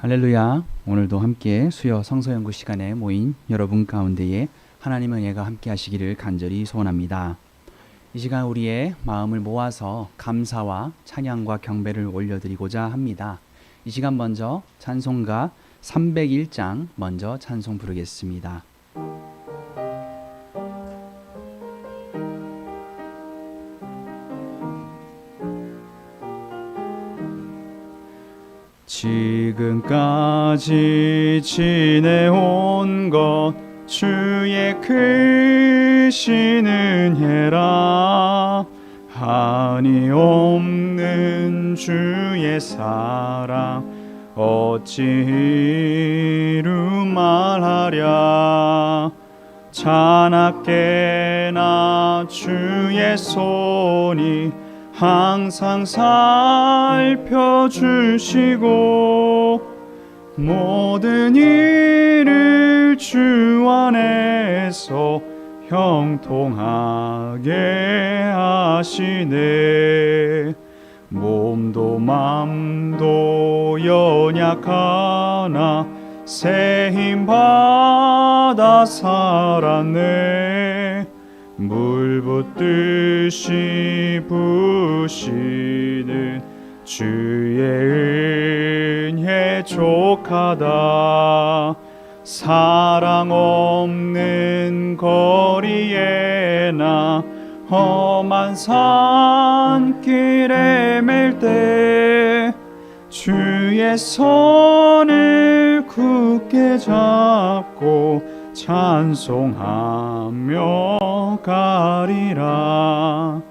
할렐루야. 오늘도 함께 수요 성서연구 시간에 모인 여러분 가운데에 하나님의 은혜가 함께 하시기를 간절히 소원합니다. 이 시간 우리의 마음을 모아서 감사와 찬양과 경배를 올려드리고자 합니다. 이 시간 먼저 찬송가 301장 먼저 찬송 부르겠습니다. 지금까지 지내온 것 주의 크신 은혜라. 한이 없는 주의 사랑 어찌 이루 말하랴. 자나깨나 주의 손이 항상 살펴주시고 모든 일을 주 안에서 형통하게 하시네. 몸도 맘도 연약하나 새 힘 받아 살았네. 물 붓듯이 부시는 주의 은혜 족하다. 사랑 없는 거리에 나 험한 산길에 맬 때 주의 손을 굳게 잡고 찬송하며 가리라.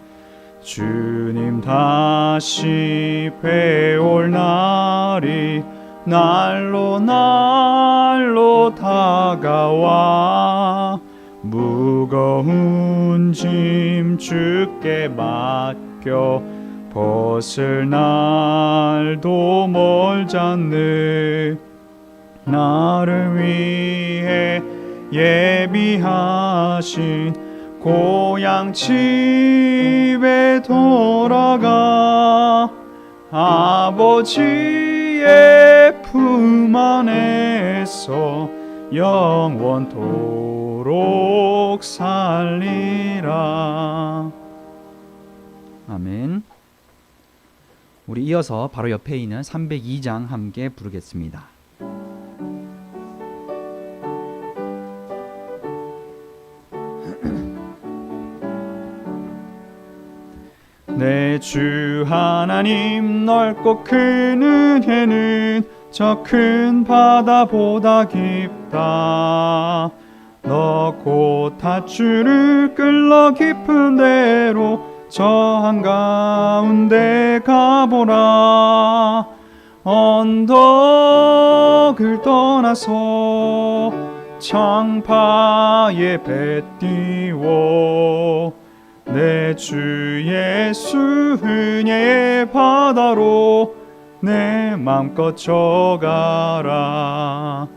주님 다시 뵈올 날이 날로 다가와 무거운 짐 주께 맡겨 벗을 날도 멀잖네. 나를 위해 예비하신 고향 집에 돌아가 아버지의 품 안에서 영원토록 살리라. 아멘. 우리 이어서 바로 옆에 있는 302장 함께 부르겠습니다. 내 주 하나님 넓고 큰 은혜는 저 큰 바다보다 깊다. 너 곧 닷줄을 끌러 깊은 데로 저 한가운데 가보라. 언덕을 떠나서 창파에 배 띄워 내 주 예수 은혜의 바다로 내 맘껏 져가라.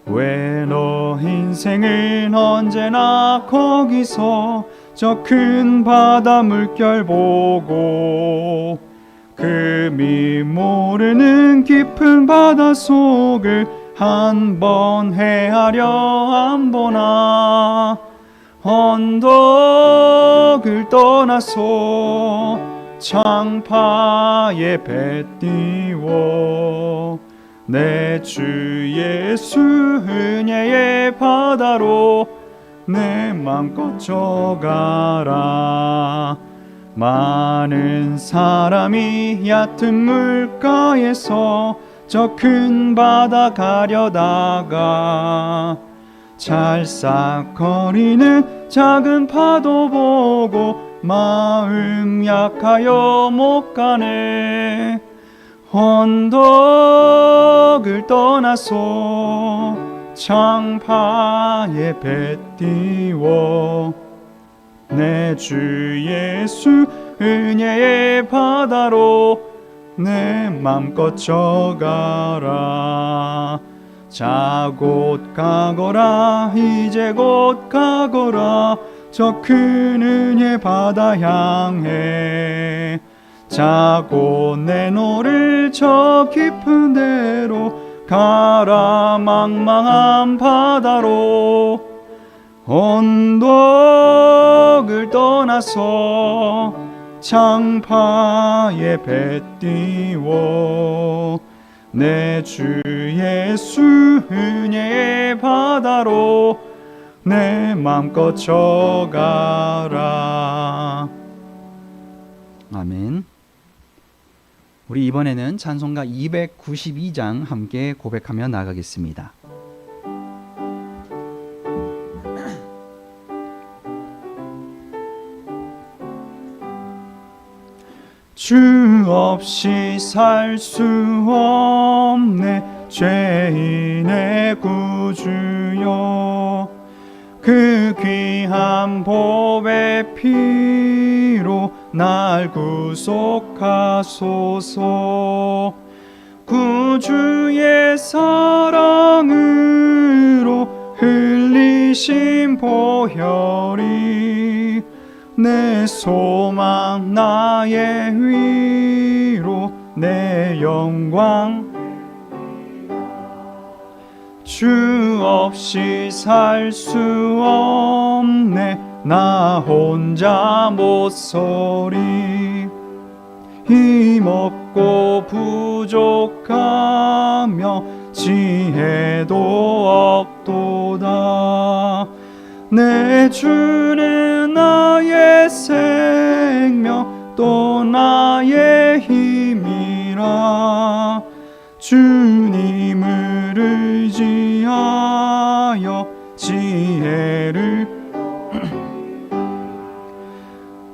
왜 너 인생은 언제나 거기서 저 큰 바다 물결 보고 금이 모르는 깊은 바다 속을 한번 헤아려 안 보나. 언덕을 떠나서 창파에 배 띄워 내 주 예수 은혜의 바다로 내 맘껏 져가라. 많은 사람이 얕은 물가에서 저 큰 바다 가려다가 찰싹거리는 작은 파도 보고 마음 약하여 못 가네. 언덕을 떠나서 창파에 배 띄워 내 주 예수 은혜의 바다로 내 맘껏 져가라. 자 곧 가거라 이제 곧 가거라 저 큰 은혜 바다 향해. 자 곧 내 노를 저 깊은 데로 가라 망망한 바다로 언덕을 떠나서 창파에 배 띄워 내 주 예수 은혜의 바다로 내 맘껏 져가라. 아멘. 우리 이번에는 찬송가 292장 함께 고백하며 나가겠습니다. 주 없이 살 수 없네 죄인의 구주여 그 귀한 보배 피로 날 구속하소서 구주의 사랑으로 흘리신 보혈이 내 소망 나의 위로 내 영광 주 없이 살 수 없네 나 혼자 못서리 힘없고 부족하며 지혜도 없도다 내 주는 나의 생명 또 나의 힘이라 주님을 의지하여 지혜를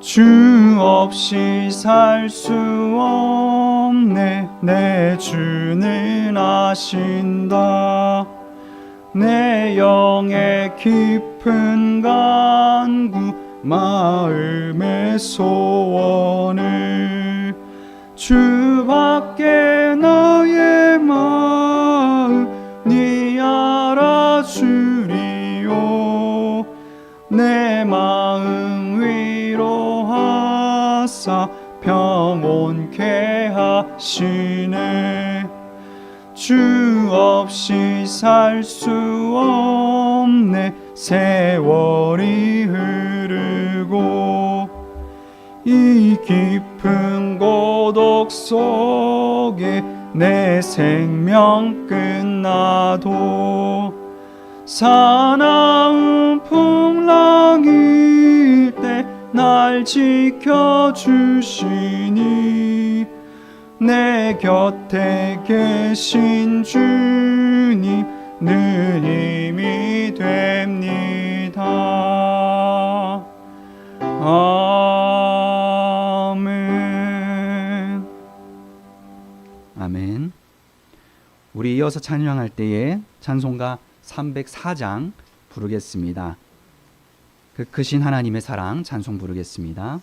주 없이 살 수 없네 내 주는 아신다 내 영의 깊은 간구 마음의 소원을 주밖에 나의 마음 네 알아주리오 내 마음 위로하사 평온케 하시네 주 없이 살 수 없네 세월이 흐르고 이 깊은 고독 속에 내 생명 끝나도 사나운 풍랑일 때 날 지켜주시니 내 곁에 계신 주님 늘 힘이 됩니다. 아멘. 아멘. 우리 이어서 찬양할 때에 찬송가 304장 부르겠습니다. 그 크신 하나님의 사랑 찬송 부르겠습니다.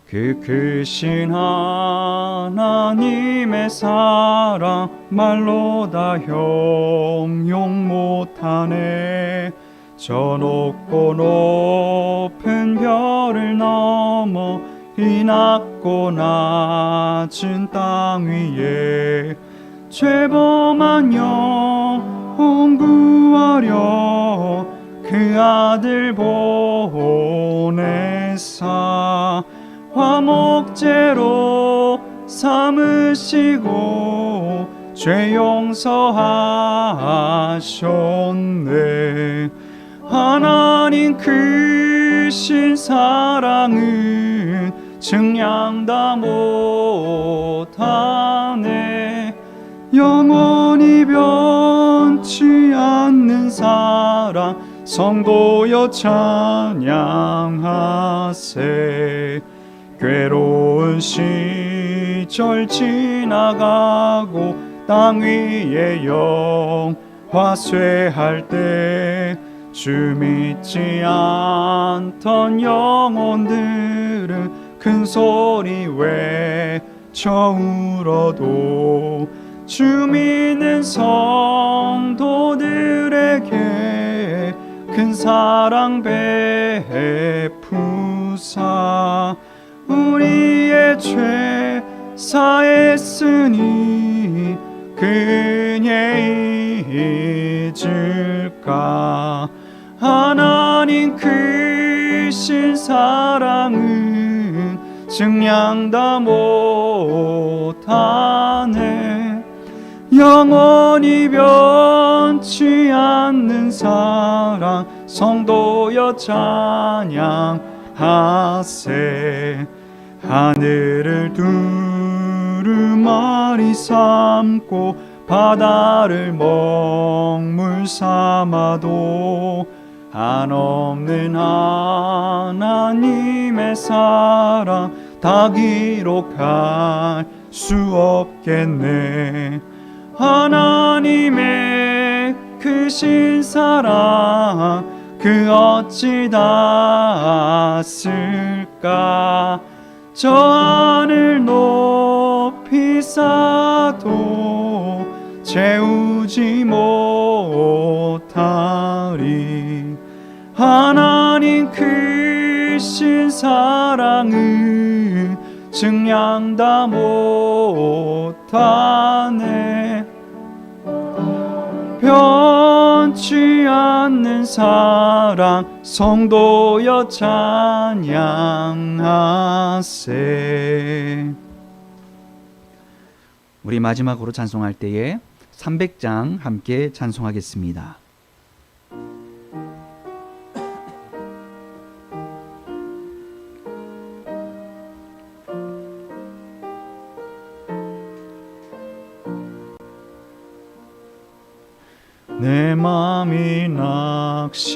그 크신 하나님의 사랑 말로 다 형용 못하네 저 높고 높은 별을 넘어 이 낮고 낮은 땅 위에 죄범한 영혼 구하려 그 아들 보내사 화목제로 삼으시고 죄 용서하셨네 하나님 크신 사랑은 증량 다 못하네 영원히 변치 않는 사랑 성도여 찬양하세 괴로운 시절 지나가고 땅 위에 영화쇠할 때 주 믿지 않던 영혼들은 큰 소리 외쳐 울어도 주 믿는 성도들에게 큰 사랑 베푸사 우리의 죄 사했으니 그녀 잊을까. 하나님 크신 사랑은 증량 다 못하네. 영원히 변치 않는 사랑 성도여 찬양하세. 하늘을 두루마리 삼고 바다를 먹물 삼아도 한없는 하나님의 사랑 다 기록할 수 없겠네. 하나님의 크신 사랑 그 어찌 닿았을까. 저 하늘 높이 쌓아도 채우지 못하리. 하나님 크신 사랑은 증량 다 못하네. 변치 않는 사랑 성도여 찬양하세. 우리 마지막으로 찬송할 때에 300장 함께 찬송하겠습니다. 내 맘이 낙심되며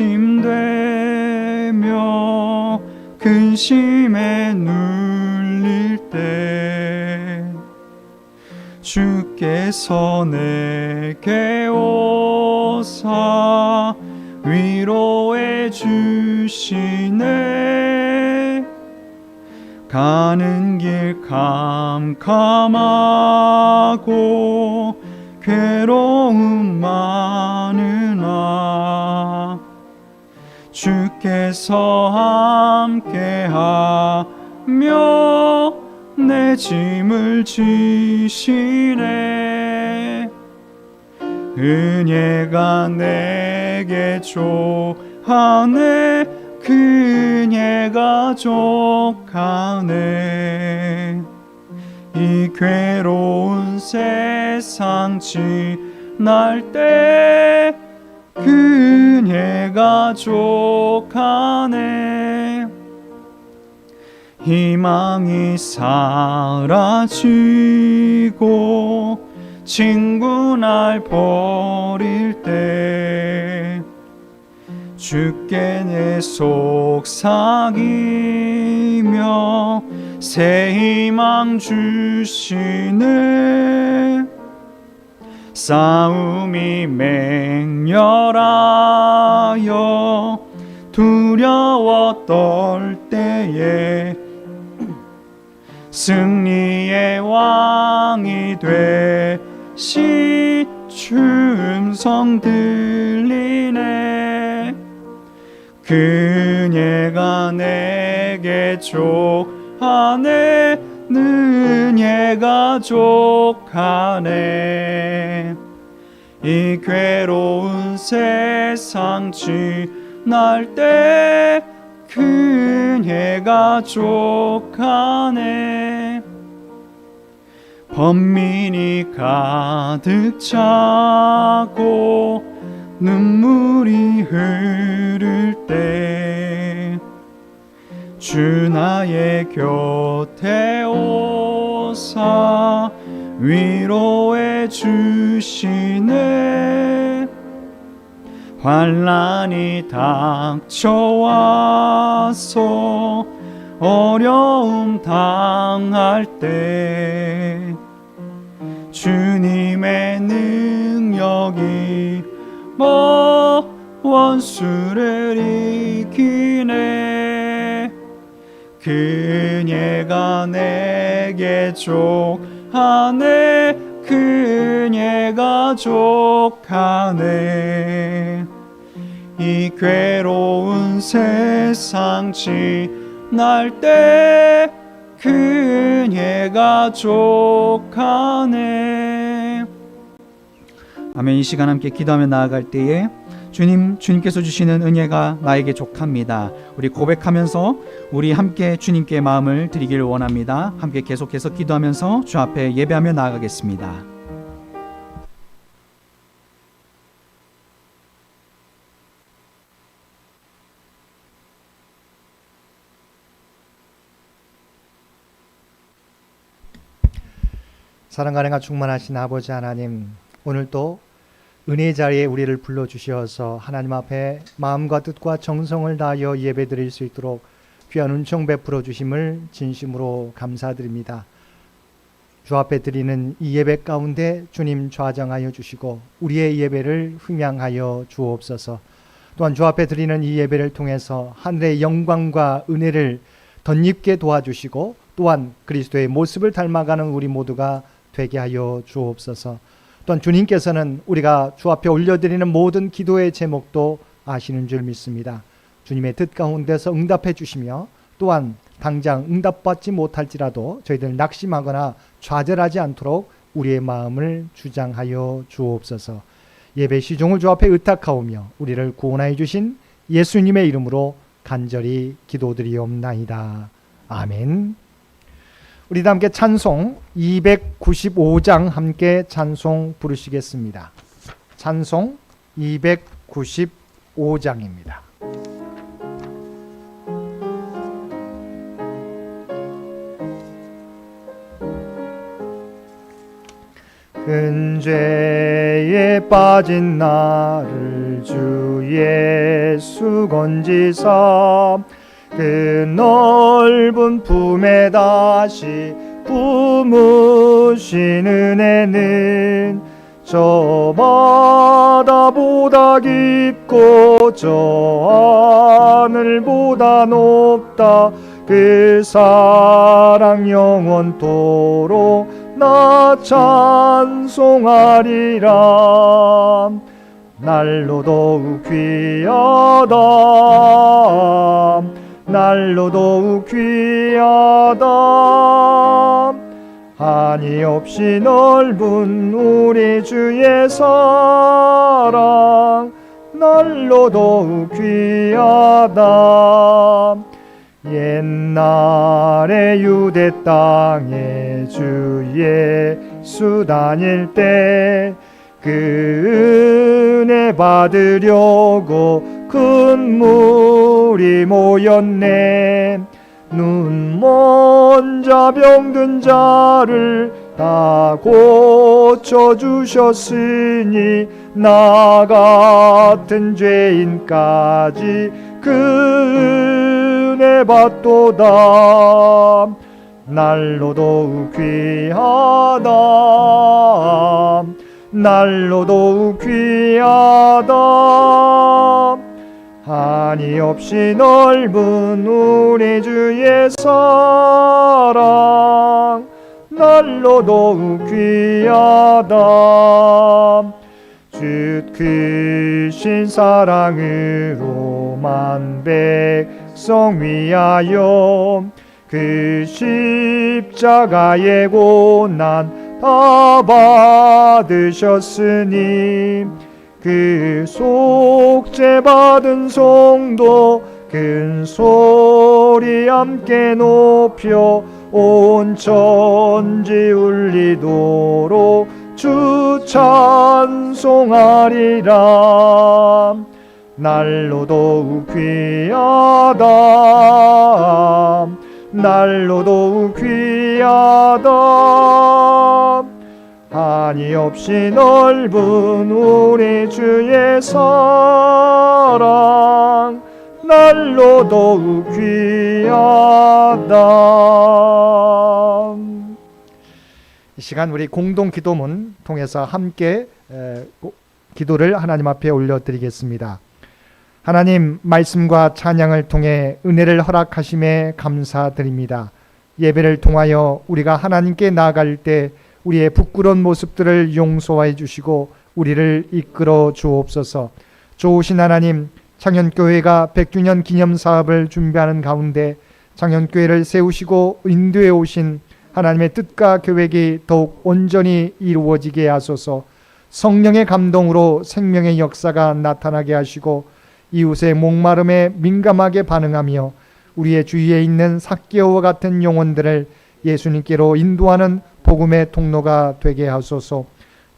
근심에 눌릴 때 주께서 내게 오사 위로해 주시네. 가는 길 캄캄하고 괴로움 많으나 주께서 함께하며 내 짐을 지시네. 은혜가 내게 족하네. 그녀가 족하네. 이 괴로운 세상 지날 때 그녀가 족하네. 희망이 사라지고 친구 날 버릴 때 주께 내 속삭이며 새 희망 주시네. 싸움이 맹렬하여 두려워 떨 때에 승리의 왕이 되시 주 음성 들리네. 그녀가 내게 족하네. 은혜가 족하네. 이 괴로운 세상 지날 때 그녀가 족하네. 번민이 가득 차고 눈물이 흐를 때 주 나의 곁에 오사 위로해 주시네. 환난이 닥쳐와서 어려움 당할 때 주님의 능력이 원수를 이기네. 그녀가 내게 족하네. 그녀가 족하네. 이 괴로운 세상 지날 때 그녀가 족하네. 아멘. 이 시간 함께 기도하며 나아갈 때에 주님께서 주시는 은혜가 나에게 족합니다. 우리 고백하면서 우리 함께 주님께 마음을 드리기를 원합니다. 함께 계속해서 기도하면서 주 앞에 예배하며 나아가겠습니다. 사랑과 은혜가 충만하신 아버지 하나님, 오늘도 은혜의 자리에 우리를 불러주셔서 하나님 앞에 마음과 뜻과 정성을 다하여 예배드릴 수 있도록 귀한 은총 베풀어 주심을 진심으로 감사드립니다. 주 앞에 드리는 이 예배 가운데 주님 좌정하여 주시고 우리의 예배를 흠양하여 주옵소서. 또한 주 앞에 드리는 이 예배를 통해서 하늘의 영광과 은혜를 덧입게 도와주시고 또한 그리스도의 모습을 닮아가는 우리 모두가 되게 하여 주옵소서. 또한 주님께서는 우리가 주 앞에 올려드리는 모든 기도의 제목도 아시는 줄 믿습니다. 주님의 뜻 가운데서 응답해 주시며 또한 당장 응답받지 못할지라도 저희들 낙심하거나 좌절하지 않도록 우리의 마음을 주장하여 주옵소서. 예배 시종을 주 앞에 의탁하오며 우리를 구원하여 주신 예수님의 이름으로 간절히 기도드리옵나이다. 아멘. 우리 다 함께 찬송 295장 함께 찬송 부르시겠습니다. 찬송 295장입니다. 큰 죄에 빠진 나를 주 예수 건지사 그 넓은 품에 다시 품으신 은혜는 저 바다보다 깊고 저 하늘보다 높다. 그 사랑 영원토록 나 찬송하리라. 날로 더욱 귀하다. 날로 더욱 귀하다. 한이 없이 넓은 우리 주의 사랑 날로 더욱 귀하다. 옛날에 유대 땅에 주 예수 다닐 때 그 은혜 받으려고 큰 무리 모였네. 눈먼 자 병든 자를 다 고쳐주셨으니 나 같은 죄인까지 그 은혜 받도다. 날로 더욱 귀하다. 날로 더욱 귀하다. 한이 없이 넓은 우리 주의 사랑 날로 더욱 귀하다. 주 크신 사랑으로 만 백성 위하여 그 십자가의 고난 다 받으셨으니 그 속죄 받은 성도 큰 소리 함께 높여 온 천지 울리도록 주 찬송하리라. 날로 더욱 귀하다. 날로 더욱 귀하다. 한이 없이 넓은 우리 주의 사랑 날로 더욱 귀하다. 이 시간 우리 공동 기도문 통해서 함께 기도를 하나님 앞에 올려드리겠습니다. 하나님, 말씀과 찬양을 통해 은혜를 허락하심에 감사드립니다. 예배를 통하여 우리가 하나님께 나아갈 때 우리의 부끄러운 모습들을 용서해 주시고 우리를 이끌어 주옵소서. 좋으신 하나님, 창현교회가 100주년 기념 사업을 준비하는 가운데 창현교회를 세우시고 인도에 오신 하나님의 뜻과 계획이 더욱 온전히 이루어지게 하소서. 성령의 감동으로 생명의 역사가 나타나게 하시고 이웃의 목마름에 민감하게 반응하며 우리의 주위에 있는 삭개오와 같은 영혼들을 예수님께로 인도하는 복음의 통로가 되게 하소서.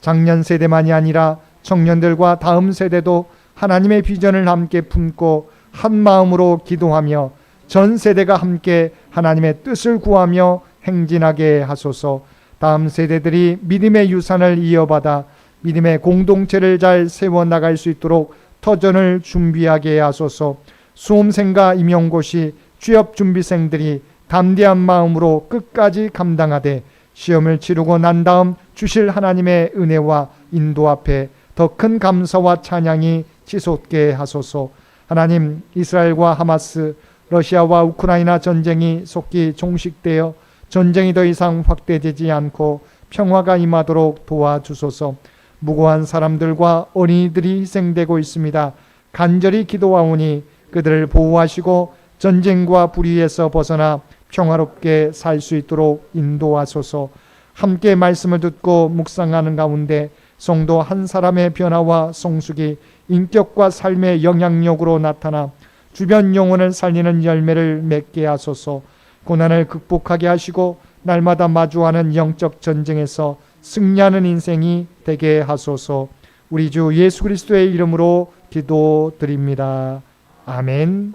작년 세대만이 아니라 청년들과 다음 세대도 하나님의 비전을 함께 품고 한 마음으로 기도하며 전 세대가 함께 하나님의 뜻을 구하며 행진하게 하소서. 다음 세대들이 믿음의 유산을 이어받아 믿음의 공동체를 잘 세워나갈 수 있도록 터전을 준비하게 하소서. 수험생과 임용고시 취업준비생들이 담대한 마음으로 끝까지 감당하되 시험을 치르고 난 다음 주실 하나님의 은혜와 인도 앞에 더 큰 감사와 찬양이 치솟게 하소서. 하나님, 이스라엘과 하마스, 러시아와 우크라이나 전쟁이 속히 종식되어 전쟁이 더 이상 확대되지 않고 평화가 임하도록 도와주소서. 무고한 사람들과 어린이들이 희생되고 있습니다. 간절히 기도하오니 그들을 보호하시고 전쟁과 불의에서 벗어나 평화롭게 살 수 있도록 인도하소서. 함께 말씀을 듣고 묵상하는 가운데 성도 한 사람의 변화와 성숙이 인격과 삶의 영향력으로 나타나 주변 영혼을 살리는 열매를 맺게 하소서. 고난을 극복하게 하시고 날마다 마주하는 영적 전쟁에서 승리하는 인생이 되게 하소서. 우리 주 예수 그리스도의 이름으로 기도드립니다. 아멘.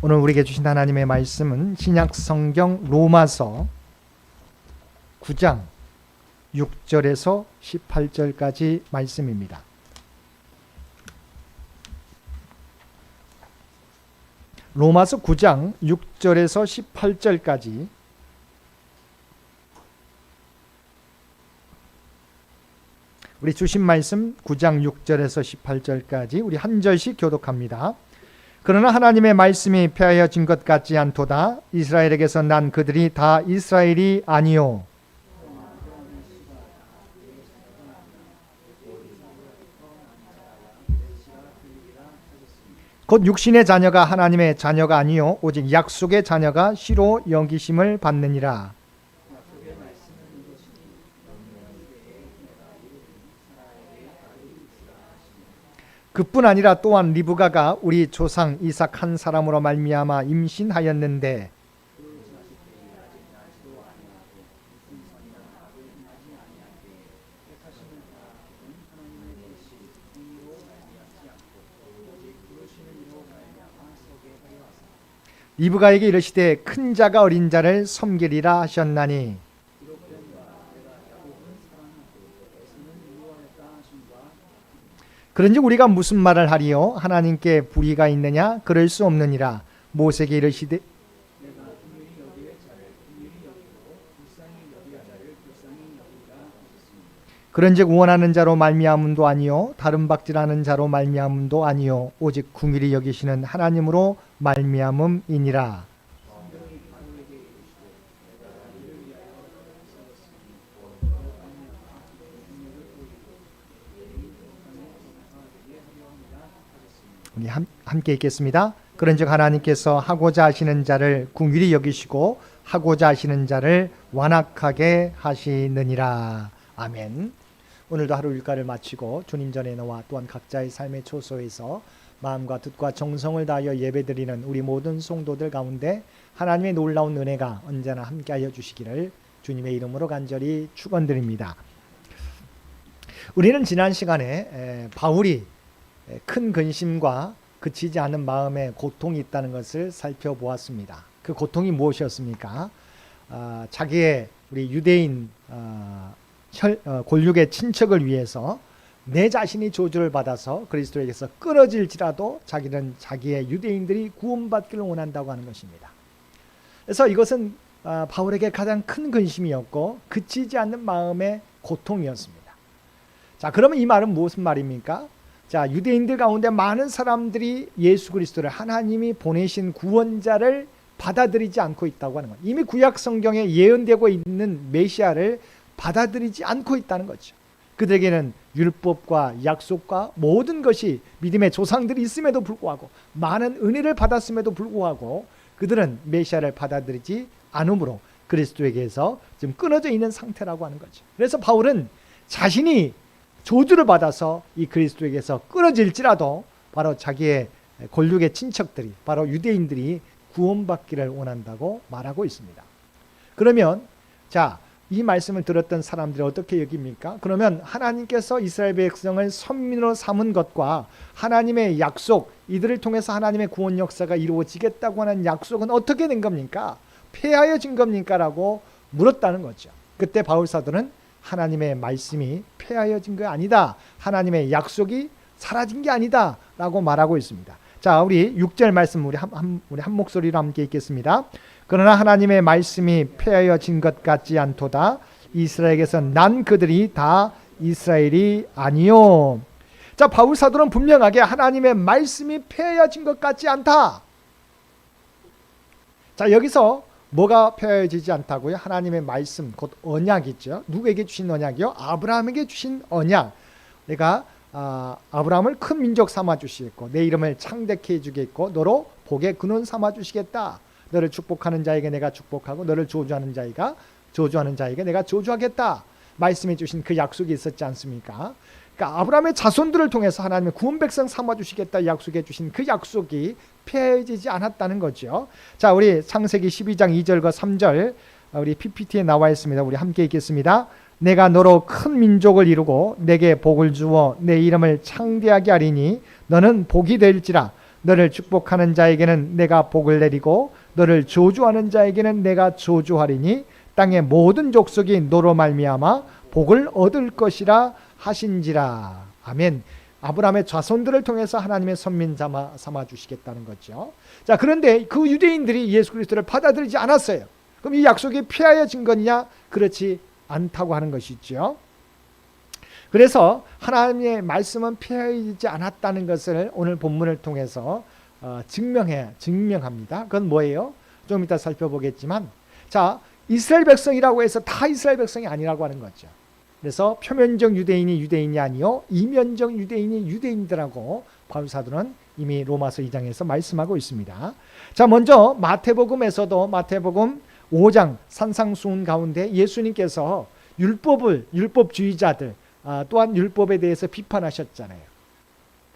오늘 우리에게 주신 하나님의 말씀은 신약 성경 로마서 9장 6절에서 18절까지 말씀입니다. 로마서 9장 6절에서 18절까지 우리 주신 말씀 9장 6절에서 18절까지 우리 한 절씩 교독합니다. 그러나 하나님의 말씀이 폐하여진 것 같지 않도다. 이스라엘에게서 난 그들이 다 이스라엘이 아니요 곧 육신의 자녀가 하나님의 자녀가 아니요 오직 약속의 자녀가 시로 여기심을 받느니라. 그뿐 아니라 또한 리브가가 우리 조상 이삭 한 사람으로 말미암아 임신하였는데 리브가에게 이르시되 큰 자가 어린 자를 섬기리라 하셨나니 그런즉 우리가 무슨 말을 하리요? 하나님께 불의가 있느냐? 그럴 수 없느니라. 모세에게 이르시되 그런즉 원하는 자로 말미암음도 아니요 다른 박질하는 자로 말미암음도 아니요 오직 궁일이 여기시는 하나님으로 말미암음이니라. 우리 함께 읽겠습니다. 그런즉 하나님께서 하고자 하시는 자를 긍휼히 여기시고 하고자 하시는 자를 완악하게 하시느니라. 아멘. 오늘도 하루 일과를 마치고 주님 전에 나와 또한 각자의 삶의 초소에서 마음과 뜻과 정성을 다하여 예배드리는 우리 모든 성도들 가운데 하나님의 놀라운 은혜가 언제나 함께하여 주시기를 주님의 이름으로 간절히 축원드립니다. 우리는 지난 시간에 바울이 큰 근심과 그치지 않은 마음의 고통이 있다는 것을 살펴보았습니다. 그 고통이 무엇이었습니까? 자기의 우리 유대인 골육의 친척을 위해서 내 자신이 저주를 받아서 그리스도에게서 끊어질지라도 자기는 자기의 유대인들이 구원받기를 원한다고 하는 것입니다. 그래서 이것은 바울에게 가장 큰 근심이었고 그치지 않는 마음의 고통이었습니다. 자, 그러면 이 말은 무슨 말입니까? 자, 유대인들 가운데 많은 사람들이 예수 그리스도를, 하나님이 보내신 구원자를 받아들이지 않고 있다고 하는 것. 이미 구약 성경에 예언되고 있는 메시아를 받아들이지 않고 있다는 거죠. 그들에게는 율법과 약속과 모든 것이 믿음의 조상들이 있음에도 불구하고, 많은 은혜를 받았음에도 불구하고 그들은 메시아를 받아들이지 않으므로 그리스도에게서 지금 끊어져 있는 상태라고 하는 거죠. 그래서 바울은 자신이 저주를 받아서 이 그리스도에게서 끊어질지라도 바로 자기의 골육의 친척들이, 바로 유대인들이 구원받기를 원한다고 말하고 있습니다. 그러면 자, 이 말씀을 들었던 사람들이 어떻게 여깁니까? 그러면 하나님께서 이스라엘 백성을 선민으로 삼은 것과 하나님의 약속, 이들을 통해서 하나님의 구원 역사가 이루어지겠다고 하는 약속은 어떻게 된 겁니까? 폐하여진 겁니까? 라고 물었다는 거죠. 그때 바울 사도는 하나님의 말씀이 폐하여진 게 아니다, 하나님의 약속이 사라진 게 아니다 라고 말하고 있습니다. 자, 우리 6절 말씀 우리 한 목소리로 함께 읽겠습니다. 그러나 하나님의 말씀이 폐하여진 것 같지 않도다. 이스라엘에게서 난 그들이 다 이스라엘이 아니요. 자, 바울 사도는 분명하게 하나님의 말씀이 폐하여진 것 같지 않다. 자, 여기서 뭐가 폐하여지지 않다고요? 하나님의 말씀, 곧 언약이죠. 누구에게 주신 언약이요? 아브라함에게 주신 언약. 내가 아브라함을 큰 민족 삼아 주시겠고 내 이름을 창대케 해주겠고 너로 복의 근원 삼아 주시겠다. 너를 축복하는 자에게 내가 축복하고 너를 저주하는 자에게 내가 저주하겠다. 말씀해 주신 그 약속이 있었지 않습니까? 그러니까 아브라함의 자손들을 통해서 하나님의 구원 백성 삼아 주시겠다 약속해 주신 그 약속이 폐해지지 않았다는 거죠. 자, 우리 창세기 12장 2절과 3절 우리 PPT에 나와 있습니다. 우리 함께 읽겠습니다. 내가 너로 큰 민족을 이루고 내게 복을 주어 내 이름을 창대하게 하리니 너는 복이 될지라. 너를 축복하는 자에게는 내가 복을 내리고 너를 저주하는 자에게는 내가 저주하리니 땅의 모든 족속이 너로 말미암아 복을 얻을 것이라 하신지라. 아멘. 아브라함의 자손들을 통해서 하나님의 선민 삼아 주시겠다는 거죠. 자, 그런데 그 유대인들이 예수 그리스도를 받아들이지 않았어요. 그럼 이 약속이 폐하여진 거냐? 그렇지 않다고 하는 것이죠. 그래서 하나님의 말씀은 폐하여지지 않았다는 것을 오늘 본문을 통해서 증명합니다. 그건 뭐예요? 좀 이따 살펴보겠지만, 자, 이스라엘 백성이라고 해서 다 이스라엘 백성이 아니라고 하는 거죠. 그래서 표면적 유대인이 아니요 이면적 유대인이라고 바울 사도는 이미 로마서 2장에서 말씀하고 있습니다. 자, 먼저 마태복음에서도 마태복음 5장 산상수훈 가운데 예수님께서 율법주의자들 또한 율법에 대해서 비판하셨잖아요.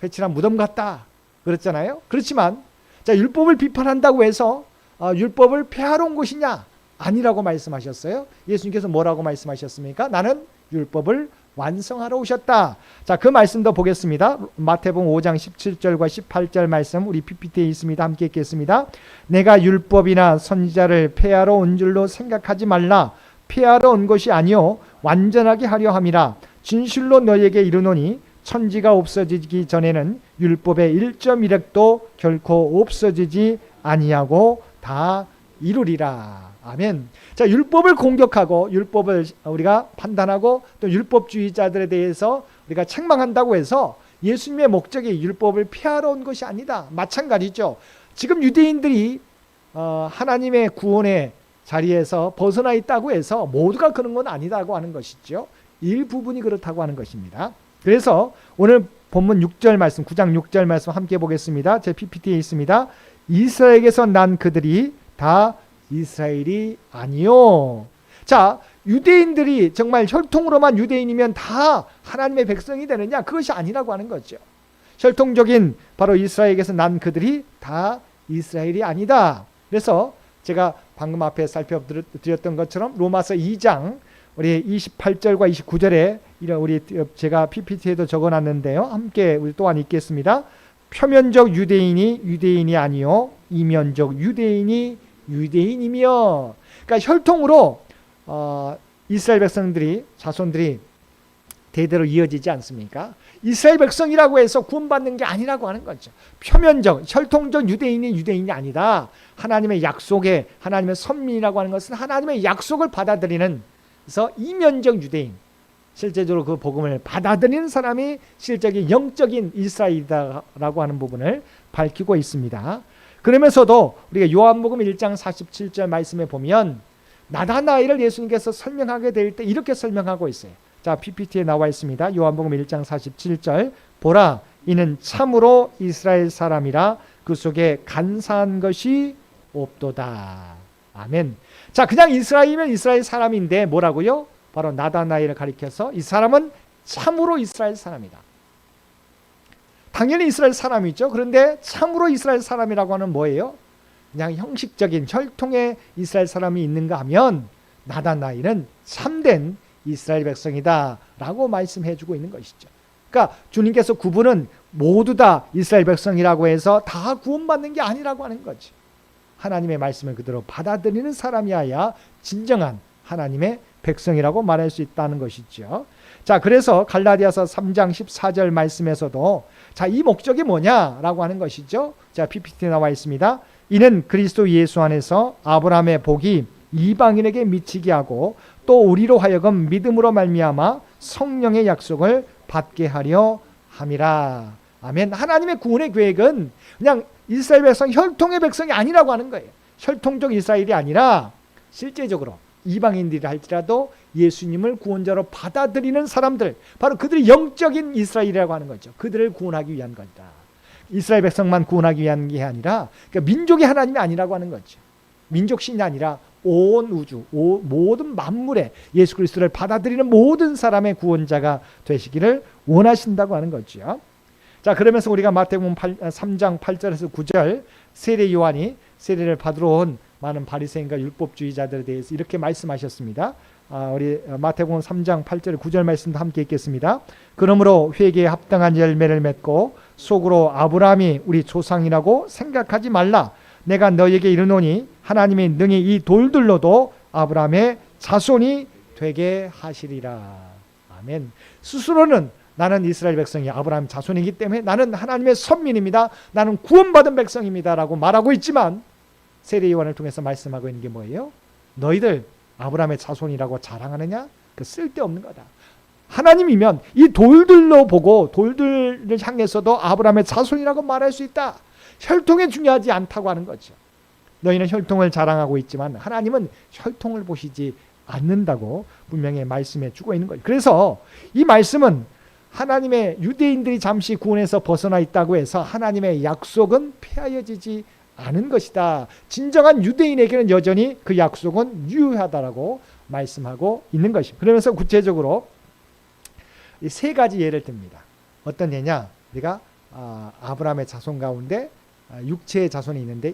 회칠한 무덤 같다 그랬잖아요. 그렇지만 자, 율법을 비판한다고 해서 율법을 폐하러 온 것이냐? 아니라고 말씀하셨어요. 예수님께서 뭐라고 말씀하셨습니까? 나는 율법을 완성하러 오셨다. 자, 그 말씀도 보겠습니다. 마태복음 5장 17절과 18절 말씀 우리 PPT에 있습니다. 함께 읽겠습니다. 내가 율법이나 선지자를 폐하러 온 줄로 생각하지 말라. 폐하러 온 것이 아니요 완전하게 하려 함이라. 진실로 너희에게 이르노니 천지가 없어지기 전에는 율법의 1.1획도 결코 없어지지 아니하고 다 이루리라. 아멘. 자, 율법을 공격하고 율법을 우리가 판단하고 또 율법주의자들에 대해서 우리가 책망한다고 해서 예수님의 목적이 율법을 폐하러 온 것이 아니다. 마찬가지죠. 지금 유대인들이 하나님의 구원의 자리에서 벗어나 있다고 해서 모두가 그런 건 아니다고 하는 것이죠. 일부분이 그렇다고 하는 것입니다. 그래서 오늘 본문 6절 말씀, 9장 6절 말씀 함께 보겠습니다. 제 PPT에 있습니다. 이스라엘에게서 난 그들이 다 이스라엘이 아니요. 자, 유대인들이 정말 혈통으로만 유대인이면 다 하나님의 백성이 되느냐? 그것이 아니라고 하는 거죠. 혈통적인 바로 이스라엘에게서 난 그들이 다 이스라엘이 아니다. 그래서 제가 방금 앞에 살펴드렸던 것처럼 로마서 2장 우리 28절과 29절에 우리 제가 PPT에도 적어놨는데요. 함께 우리 또한 읽겠습니다. 표면적 유대인이 아니요 이면적 유대인이며. 그러니까 혈통으로 이스라엘 백성들이 자손들이 대대로 이어지지 않습니까? 이스라엘 백성이라고 해서 구원받는 게 아니라고 하는 거죠. 표면적, 혈통적 유대인이 아니다. 하나님의 약속에, 하나님의 선민이라고 하는 것은 하나님의 약속을 받아들이는, 그래서 이면적 유대인, 실제적으로 그 복음을 받아들이는 사람이 실제적인 영적인 이스라엘이다라고 하는 부분을 밝히고 있습니다. 그러면서도 우리가 요한복음 1장 47절 말씀에 보면 나다나엘을 예수님께서 설명하게 될 때 이렇게 설명하고 있어요. 자, PPT에 나와 있습니다. 요한복음 1장 47절, 보라, 이는 참으로 이스라엘 사람이라 그 속에 간사한 것이 없도다. 아멘. 자, 그냥 이스라엘이면 이스라엘 사람인데 뭐라고요? 바로 나다나엘을 가리켜서 이 사람은 참으로 이스라엘 사람이다. 당연히 이스라엘 사람이죠. 그런데 참으로 이스라엘 사람이라고 하는 뭐예요? 그냥 형식적인 혈통의 이스라엘 사람이 있는가 하면 나다나엘은 참된 이스라엘 백성이다 라고 말씀해 주고 있는 것이죠. 그러니까 주님께서 구분은 모두 다 이스라엘 백성이라고 해서 다 구원받는 게 아니라고 하는 거지. 하나님의 말씀을 그대로 받아들이는 사람이어야 진정한 하나님의 백성이라고 말할 수 있다는 것이죠. 자, 그래서 갈라디아서 3장 14절 말씀에서도 자, 이 목적이 뭐냐라고 하는 것이죠. 자, PPT에 나와 있습니다. 이는 그리스도 예수 안에서 아브라함의 복이 이방인에게 미치게 하고 또 우리로 하여금 믿음으로 말미암아 성령의 약속을 받게 하려 함이라. 아멘. 하나님의 구원의 계획은 그냥 이스라엘 백성, 혈통의 백성이 아니라고 하는 거예요. 혈통적 이스라엘이 아니라 실제적으로 이방인들이 할지라도 예수님을 구원자로 받아들이는 사람들, 바로 그들이 영적인 이스라엘이라고 하는 거죠. 그들을 구원하기 위한 것이다. 이스라엘 백성만 구원하기 위한 게 아니라, 그러니까 민족이 하나님이 아니라고 하는 거죠. 민족신이 아니라 온 우주, 모든 만물에 예수 그리스도를 받아들이는 모든 사람의 구원자가 되시기를 원하신다고 하는 거죠. 자, 그러면서 우리가 마태복음 3장 8절에서 9절 세례 요한이 세례를 받으러 온 많은 바리새인과 율법주의자들에 대해서 이렇게 말씀하셨습니다. 우리 마태복음 3장 8절 9절 말씀도 함께 읽겠습니다. 그러므로 회개에 합당한 열매를 맺고 속으로 아브라함이 우리 조상이라고 생각하지 말라. 내가 너에게 이르노니 하나님이 능히 이 돌들로도 아브라함의 자손이 되게 하시리라. 아멘. 스스로는 나는 이스라엘 백성이 아브라함 자손이기 때문에 나는 하나님의 선민입니다. 나는 구원받은 백성입니다. 라고 말하고 있지만 세례 요한을 통해서 말씀하고 있는 게 뭐예요? 너희들 아브라함의 자손이라고 자랑하느냐? 그 쓸데없는 거다. 하나님이면 이 돌들로 보고 돌들을 향해서도 아브라함의 자손이라고 말할 수 있다. 혈통이 중요하지 않다고 하는 거죠. 너희는 혈통을 자랑하고 있지만 하나님은 혈통을 보시지 않는다고 분명히 말씀해 주고 있는 거죠. 그래서 이 말씀은 하나님의 유대인들이 잠시 구원에서 벗어나 있다고 해서 하나님의 약속은 폐하여지지 않은 것이다. 진정한 유대인에게는 여전히 그 약속은 유효하다라고 말씀하고 있는 것입니다. 그러면서 구체적으로 이 세 가지 예를 듭니다. 어떤 예냐? 우리가 아브라함의 자손 가운데 육체의 자손이 있는데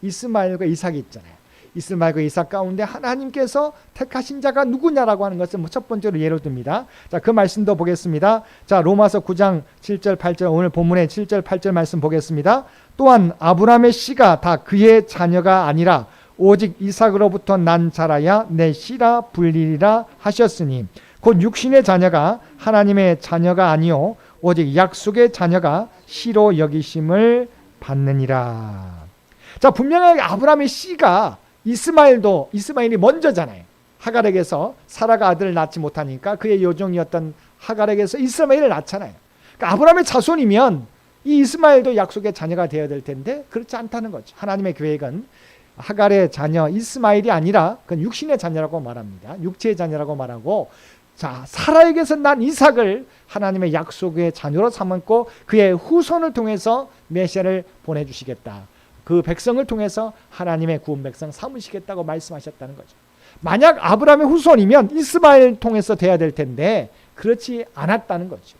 이스마엘과 이삭이 있잖아요. 이스마엘과 이삭 가운데 하나님께서 택하신 자가 누구냐라고 하는 것을 첫 번째로 예로 듭니다. 자, 그 말씀도 보겠습니다. 자, 로마서 9장 7절 8절 오늘 본문의 7절 8절 말씀 보겠습니다. 또한 아브라함의 씨가 다 그의 자녀가 아니라 오직 이삭으로부터 난 자라야 내 씨라 불리리라 하셨으니 곧 육신의 자녀가 하나님의 자녀가 아니요 오직 약속의 자녀가 씨로 여기심을 받느니라. 자, 분명하게 아브라함의 씨가 이스마엘이 먼저잖아요. 하갈에게서 사라가 아들을 낳지 못하니까 그의 요종이었던 하갈에게서 이스마엘을 낳잖아요. 그러니까 아브라함의 자손이면 이 이스마엘도 약속의 자녀가 되어야 될 텐데 그렇지 않다는 거죠. 하나님의 계획은 하갈의 자녀 이스마엘이 아니라 그건 육신의 자녀라고 말합니다. 육체의 자녀라고 말하고, 자, 사라에게서 난 이삭을 하나님의 약속의 자녀로 삼았고 그의 후손을 통해서 메시아를 보내주시겠다. 그 백성을 통해서 하나님의 구원 백성 삼으시겠다고 말씀하셨다는 거죠. 만약 아브라함의 후손이면 이스마엘을 통해서 돼야 될 텐데 그렇지 않았다는 거죠.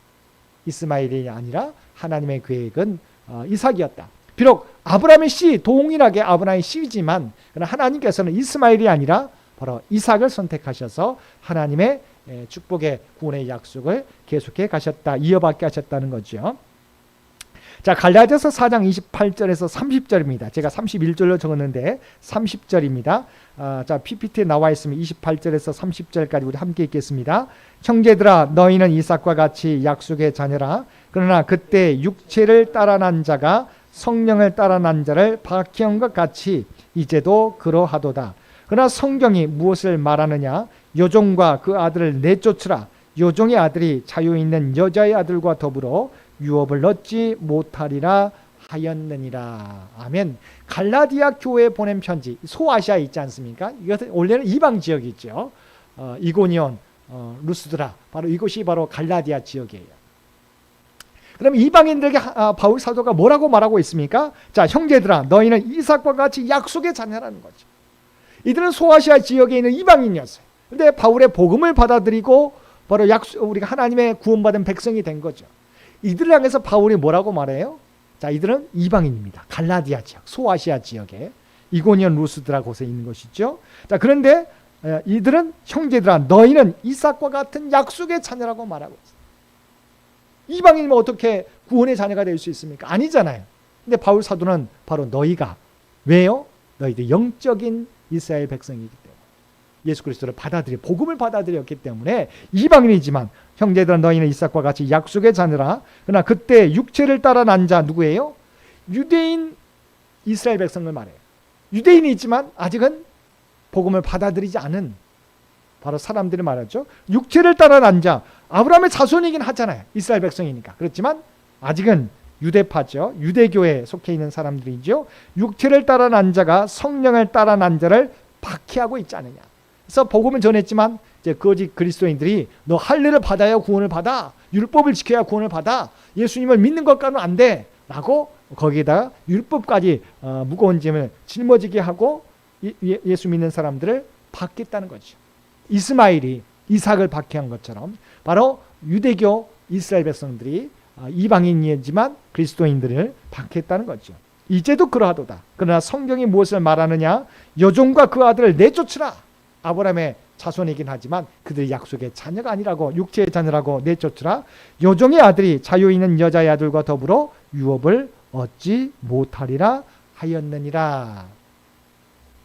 이스마엘이 아니라 하나님의 계획은 이삭이었다. 비록 아브라함의 씨, 동일하게 아브라함의 씨지만 하나님께서는 이스마엘이 아니라 바로 이삭을 선택하셔서 하나님의 축복의 구원의 약속을 계속해 가셨다, 이어받게 하셨다는 거죠. 자, 갈라디아서 4장 28절에서 30절입니다. 제가 31절로 적었는데 30절입니다. 자, PPT에 나와 있으면 28절에서 30절까지 우리 함께 읽겠습니다. 형제들아, 너희는 이삭과 같이 약속의 자녀라. 그러나 그때 육체를 따라 난 자가 성령을 따라 난 자를 박해한 것 같이 이제도 그러하도다. 그러나 성경이 무엇을 말하느냐? 요종과 그 아들을 내쫓으라. 요종의 아들이 자유 있는 여자의 아들과 더불어 유업을 얻지 못하리라 하였느니라. 아멘. 갈라디아 교회에 보낸 편지, 소아시아에 있지 않습니까? 이것은 원래는 이방 지역이죠. 이고니온, 루스드라, 바로 이곳이 바로 갈라디아 지역이에요. 그럼 이방인들에게 바울 사도가 뭐라고 말하고 있습니까? 자, 형제들아, 너희는 이삭과 같이 약속의 자녀라는 거죠. 이들은 소아시아 지역에 있는 이방인이었어요. 그런데 바울의 복음을 받아들이고 바로 우리가 하나님의 구원받은 백성이 된 거죠. 이들을 향해서 바울이 뭐라고 말해요? 자, 이들은 이방인입니다. 갈라디아 지역, 소아시아 지역에 이고니온 루스드라 곳에 있는 것이죠. 자, 그런데 이들은 형제들아, 너희는 이삭과 같은 약속의 자녀라고 말하고 있어요. 이방인이면 어떻게 구원의 자녀가 될 수 있습니까? 아니잖아요. 근데 바울 사도는 바로 너희가, 왜요? 너희들 영적인 이스라엘 백성이기 때문에, 예수 그리스도를 복음을 받아들였기 때문에 이방인이지만, 형제들아, 너희는 이삭과 같이 약속의 자녀라. 그러나 그때 육체를 따라 난 자 누구예요? 유대인 이스라엘 백성을 말해요. 유대인이지만 아직은 복음을 받아들이지 않은 바로 사람들을 말하죠. 육체를 따라 난 자, 아브라함의 자손이긴 하잖아요. 이스라엘 백성이니까. 그렇지만 아직은 유대파죠. 유대교에 속해 있는 사람들이죠. 육체를 따라 난 자가 성령을 따라 난 자를 박해하고 있지 않느냐. 그래서 복음을 전했지만 이제 거짓 그리스도인들이 너 할례를 받아야 구원을 받아, 율법을 지켜야 구원을 받아, 예수님을 믿는 것과는 안 돼 라고 거기에다가 율법까지 무거운 짐을 짊어지게 하고 예수 믿는 사람들을 박겠다는 거죠. 이스마엘이 이삭을 박해한 것처럼 바로 유대교 이스라엘 백성들이 이방인이지만 그리스도인들을 박해했다는 거죠. 이제도 그러하도다. 그러나 성경이 무엇을 말하느냐? 여종과 그 아들을 내쫓으라. 아브라함의 자손이긴 하지만 그들이 약속의 자녀가 아니라고, 육체의 자녀라고 내쫓으라. 여종의 아들이 자유 있는 여자의 아들과 더불어 유업을 얻지 못하리라 하였느니라.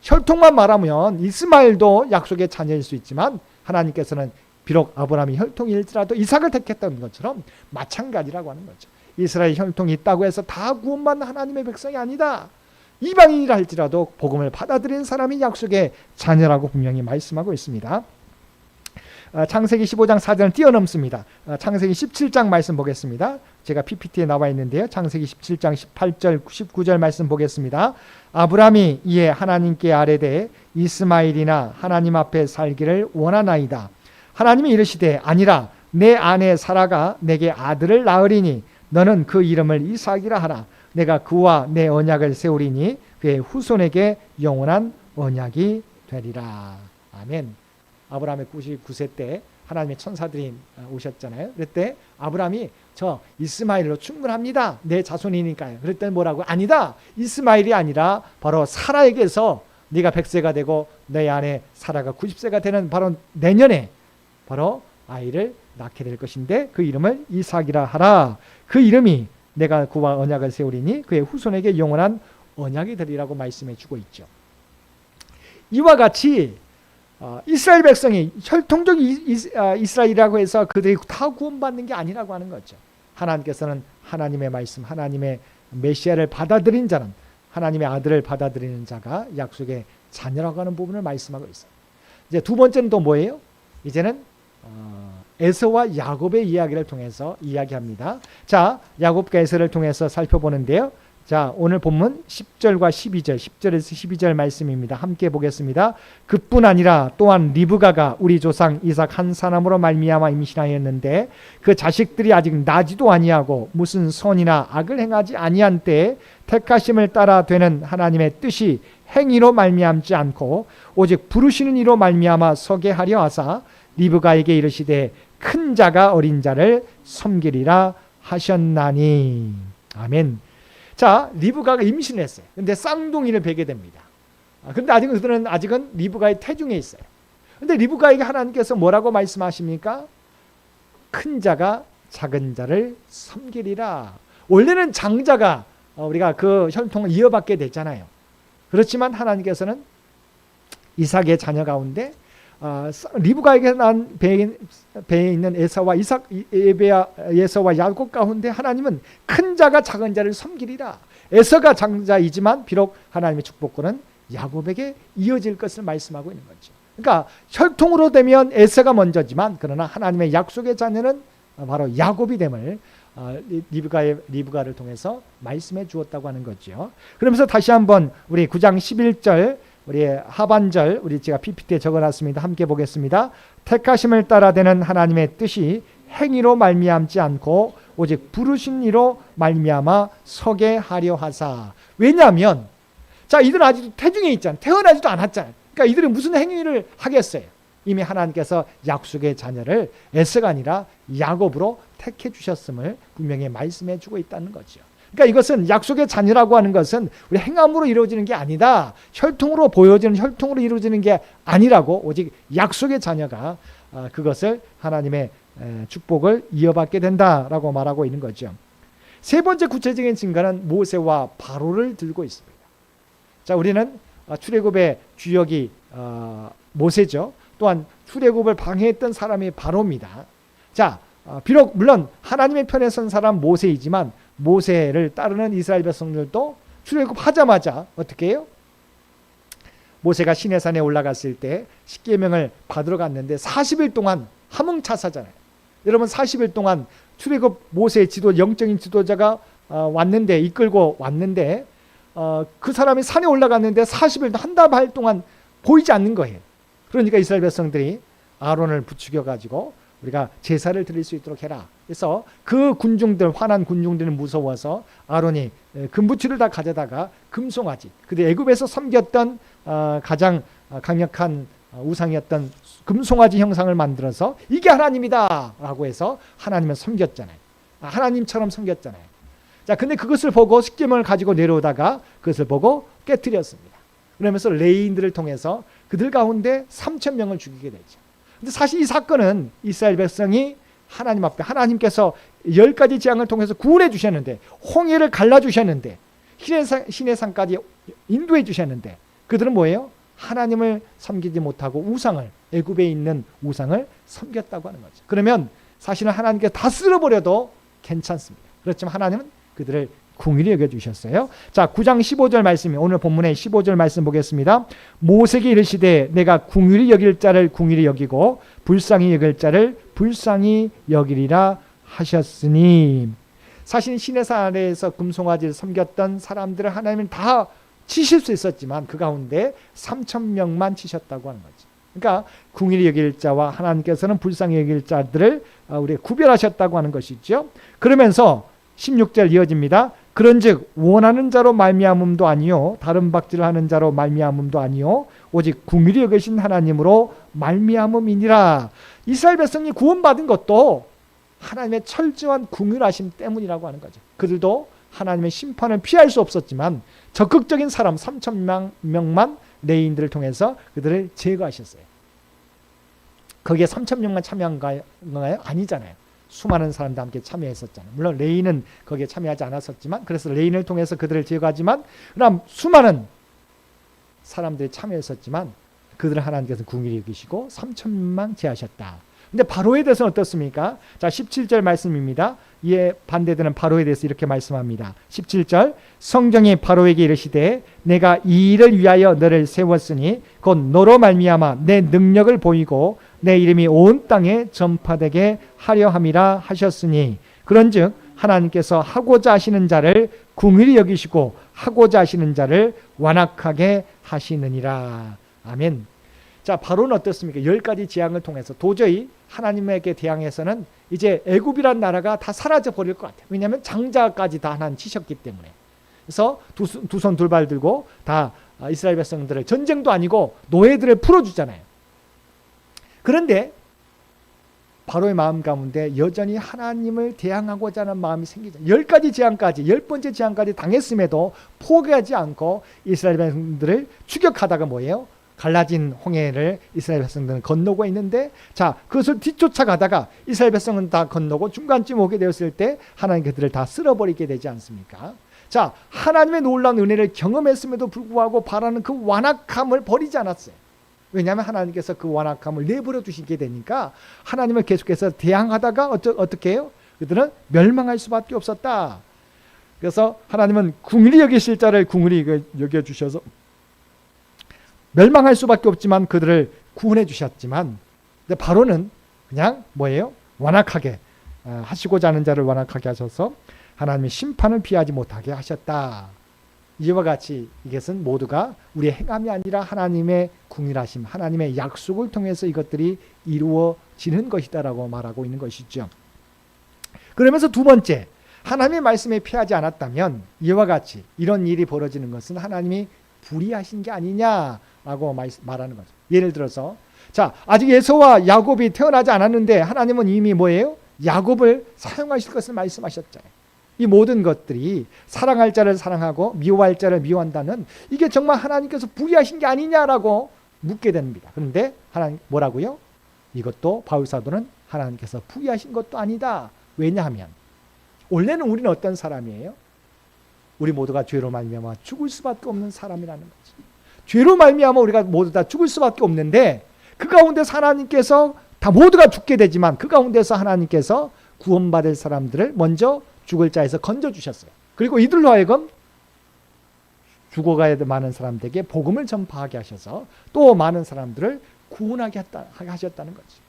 혈통만 말하면 이스마엘도 약속의 자녀일 수 있지만 하나님께서는 비록 아브라함이 혈통일지라도 이삭을 택했던 것처럼 마찬가지라고 하는 거죠. 이스라엘 혈통이 있다고 해서 다 구원받는 하나님의 백성이 아니다. 이방인이라 할지라도 복음을 받아들인 사람이 약속의 자녀라고 분명히 말씀하고 있습니다. 창세기 15장 4절을 뛰어넘습니다. 창세기 17장 말씀 보겠습니다. 제가 PPT에 나와 있는데요. 창세기 17장 18절 19절 말씀 보겠습니다. 아브라함이 이에 하나님께 아뢰되 이스마엘이나 하나님 앞에 살기를 원하나이다. 하나님이 이르시되 아니라 내 아내 사라가 내게 아들을 낳으리니 너는 그 이름을 이삭이라 하라. 내가 그와 내 언약을 세우리니 그의 후손에게 영원한 언약이 되리라. 아멘. 아브라함의 99세 때 하나님의 천사들이 오셨잖아요. 그때 아브라함이 저 이스마엘로 충분합니다. 내 자손이니까요. 그랬더니 뭐라고? 아니다. 이스마엘이 아니라 바로 사라에게서 네가 100세가 되고 내 아내 사라가 90세가 되는 바로 내년에 바로 아이를 낳게 될 것인데 그 이름을 이삭이라 하라. 그 이름이 내가 그와 언약을 세우리니 그의 후손에게 영원한 언약이 되리라고 말씀해 주고 있죠. 이와 같이 이스라엘 백성이 혈통적 이스라엘이라고 해서 그들이 다 구원받는 게 아니라고 하는 거죠. 하나님께서는 하나님의 말씀, 하나님의 메시아를 받아들인 자는, 하나님의 아들을 받아들이는 자가 약속의 자녀라고 하는 부분을 말씀하고 있어요. 이제 두 번째는 또 뭐예요? 이제는 에서와 야곱의 이야기를 통해서 이야기합니다. 자, 야곱과 에서를 통해서 살펴보는데요. 자, 오늘 본문 10절과 12절, 10절에서 12절 말씀입니다. 함께 보겠습니다. 그뿐 아니라 또한 리브가가 우리 조상 이삭 한 사람으로 말미암아 임신하였는데 그 자식들이 아직 나지도 아니하고 무슨 선이나 악을 행하지 아니한 때에 택하심을 따라 되는 하나님의 뜻이 행위로 말미암지 않고 오직 부르시는 이로 말미암아 서게 하려 하사 리브가에게 이르시되 큰 자가 어린 자를 섬기리라 하셨나니. 아멘. 자, 리브가가 임신을 했어요. 근데 쌍둥이를 베게 됩니다. 근데 아직은 리브가의 태중에 있어요. 근데 리브가에게 하나님께서 뭐라고 말씀하십니까? 큰 자가 작은 자를 섬기리라. 원래는 장자가 우리가 그 혈통을 이어받게 됐잖아요. 그렇지만 하나님께서는 이삭의 자녀 가운데 리브가에게 난 배에 있는 에사와 에서와 야곱 가운데 하나님은 큰 자가 작은 자를 섬기리라. 에서가 장자이지만 비록 하나님의 축복권은 야곱에게 이어질 것을 말씀하고 있는 거죠. 그러니까 혈통으로 되면 에서가 먼저지만 그러나 하나님의 약속의 자녀는 바로 야곱이 됨을 리브가를 통해서 말씀해 주었다고 하는 거죠. 그러면서 다시 한번 우리 9장 11절 우리 하반절 우리 제가 PPT에 적어놨습니다. 함께 보겠습니다. 택하심을 따라 되는 하나님의 뜻이 행위로 말미암지 않고 오직 부르신 이로 말미암아 서게 하려 하사. 왜냐하면 자 이들은 아직도 태중에 있잖아요. 태어나지도 않았잖아요. 그러니까 이들은 무슨 행위를 하겠어요. 이미 하나님께서 약속의 자녀를 에서가 아니라 야곱으로 택해 주셨음을 분명히 말씀해 주고 있다는 거죠. 그러니까 이것은 약속의 자녀라고 하는 것은 우리 행함으로 이루어지는 게 아니다. 혈통으로 보여지는 혈통으로 이루어지는 게 아니라고 오직 약속의 자녀가 그것을 하나님의 축복을 이어받게 된다라고 말하고 있는 거죠. 세 번째 구체적인 증거는 모세와 바로를 들고 있습니다. 자, 우리는 출애굽의 주역이 모세죠. 또한 출애굽을 방해했던 사람이 바로입니다. 자, 비록 물론 하나님의 편에 선 사람 모세이지만 모세를 따르는 이스라엘 백성들도 출애굽하자마자 어떻게 해요? 모세가 시내산에 올라갔을 때 십계명을 받으러 갔는데 40일 동안 함흥차사잖아요. 여러분 40일 동안 출애굽 모세의 영적인 지도자가 왔는데 이끌고 왔는데 그 사람이 산에 올라갔는데 40일 한 달 동안 보이지 않는 거예요. 그러니까 이스라엘 백성들이 아론을 부추겨 가지고 우리가 제사를 드릴 수 있도록 해라. 그래서 그 군중들 화난 군중들은 무서워서 아론이 금부치를 다 가져다가 금송아지 그들 애굽에서 섬겼던 가장 강력한 우상이었던 금송아지 형상을 만들어서 이게 하나님이다라고 해서 하나님을 섬겼잖아요. 하나님처럼 섬겼잖아요. 자, 근데 그것을 보고 십계명을 가지고 내려오다가 그것을 보고 깨뜨렸습니다. 그러면서 레위인들을 통해서 그들 가운데 3,000명을 죽이게 되죠. 근데 사실 이 사건은 이스라엘 백성이 하나님 앞에 하나님께서 10가지 재앙을 통해서 구원해 주셨는데 홍해를 갈라 주셨는데 시내산까지 인도해 주셨는데 그들은 뭐예요? 하나님을 섬기지 못하고 우상을 애굽에 있는 우상을 섬겼다고 하는 거죠. 그러면 사실은 하나님께 다 쓸어버려도 괜찮습니다. 그렇지만 하나님은 그들을 궁일이 여겨주셨어요. 자, 9장 15절 말씀이 오늘 본문의 15절 말씀 보겠습니다. 모세에게 이르시되 내가 궁일이 여길 자를 궁일이 여기고 불쌍히 여길 자를 불쌍히 여기리라 하셨으니 사실 시내산 아래에서 금송아지를 섬겼던 사람들을 하나님은 다 치실 수 있었지만 그 가운데 3,000명만 치셨다고 하는 거죠. 그러니까 궁일이 여길 자와 하나님께서는 불쌍히 여길 자들을 우리 구별하셨다고 하는 것이죠. 그러면서 16절 이어집니다. 그런즉 원하는 자로 말미암음도 아니요 다른 박질을 하는 자로 말미암음도 아니요 오직 궁일이 여기신 하나님으로 말미암음이니라. 이스라엘 백성이 구원받은 것도 하나님의 철저한 궁일하심 때문이라고 하는 거죠. 그들도 하나님의 심판을 피할 수 없었지만 적극적인 사람 3,000명만 레위인들을 통해서 그들을 제거하셨어요. 거기에 3,000명만 참여한 건가요? 아니잖아요. 수많은 사람들 함께 참여했었잖아요. 물론 레위인은 거기에 참여하지 않았었지만 그래서 레위인을 통해서 그들을 제거하지만 그럼 수많은 사람들이 참여했었지만 그들을 하나님께서 궁일히 여기시고 3,000명 제하셨다. 근데 바로에 대해서는 어떻습니까? 자, 17절 말씀입니다. 이에 반대되는 바로에 대해서 이렇게 말씀합니다. 17절 성경이 바로에게 이르시되 내가 이 일을 위하여 너를 세웠으니 곧 너로 말미암아 내 능력을 보이고 내 이름이 온 땅에 전파되게 하려 함이라 하셨으니 그런즉 하나님께서 하고자 하시는 자를 궁일히 여기시고 하고자 하시는 자를 완악하게 하시느니라. 아멘. 자, 바로는 어떻습니까? 10가지 재앙을 통해서 도저히 하나님에게 대항해서는 이제 애굽이란 나라가 다 사라져 버릴 것 같아요. 왜냐하면 장자까지 다 하나님 치셨기 때문에. 그래서 두 손 두 발 들고 다 이스라엘 백성들을 전쟁도 아니고 노예들을 풀어주잖아요. 그런데 바로의 마음 가운데 여전히 하나님을 대항하고자 하는 마음이 생기죠. 10가지 재앙까지 10번째 재앙까지 당했음에도 포기하지 않고 이스라엘 백성들을 추격하다가 뭐예요? 갈라진 홍해를 이스라엘 백성들은 건너고 있는데, 자, 그것을 뒤쫓아가다가 이스라엘 백성은 다 건너고 중간쯤 오게 되었을 때 하나님 그들을 다 쓸어버리게 되지 않습니까? 자, 하나님의 놀라운 은혜를 경험했음에도 불구하고 바라는 그 완악함을 버리지 않았어요. 왜냐하면 하나님께서 그 완악함을 내버려 두시게 되니까 하나님을 계속해서 대항하다가 어떻게 해요? 그들은 멸망할 수밖에 없었다. 그래서 하나님은 궁일이 여기실 자를 궁일이 여겨주셔서 멸망할 수밖에 없지만 그들을 구원해 주셨지만, 근데 바로는 그냥 뭐예요? 완악하게 하시고자 하는 자를 완악하게 하셔서 하나님의 심판을 피하지 못하게 하셨다. 이와 같이 이것은 모두가 우리의 행함이 아니라 하나님의 궁일하심, 하나님의 약속을 통해서 이것들이 이루어지는 것이다라고 말하고 있는 것이죠. 그러면서 두 번째, 하나님의 말씀에 피하지 않았다면 이와 같이 이런 일이 벌어지는 것은 하나님이 불의하신 게 아니냐라고 말하는 거죠. 예를 들어서, 자, 아직 에서와 야곱이 태어나지 않았는데 하나님은 이미 뭐예요? 야곱을 사용하실 것을 말씀하셨잖아요. 이 모든 것들이 사랑할 자를 사랑하고 미워할 자를 미워한다는, 이게 정말 하나님께서 불의하신 게 아니냐라고 묻게 됩니다. 그런데 하나님 뭐라고요? 이것도 바울 사도는 하나님께서 불의하신 것도 아니다. 왜냐하면 원래는 우리는 어떤 사람이에요? 우리 모두가 죄로 말미암아 죽을 수밖에 없는 사람이라는 거지. 죄로 말미암아 우리가 모두 다 죽을 수밖에 없는데, 그 가운데서 하나님께서 다 모두가 죽게 되지만 그 가운데서 하나님께서 구원받을 사람들을 먼저 죽을 자에서 건져주셨어요. 그리고 이들로 하여금 죽어가야 많은 사람들에게 복음을 전파하게 하셔서 또 많은 사람들을 구원하게 하셨다는 거지.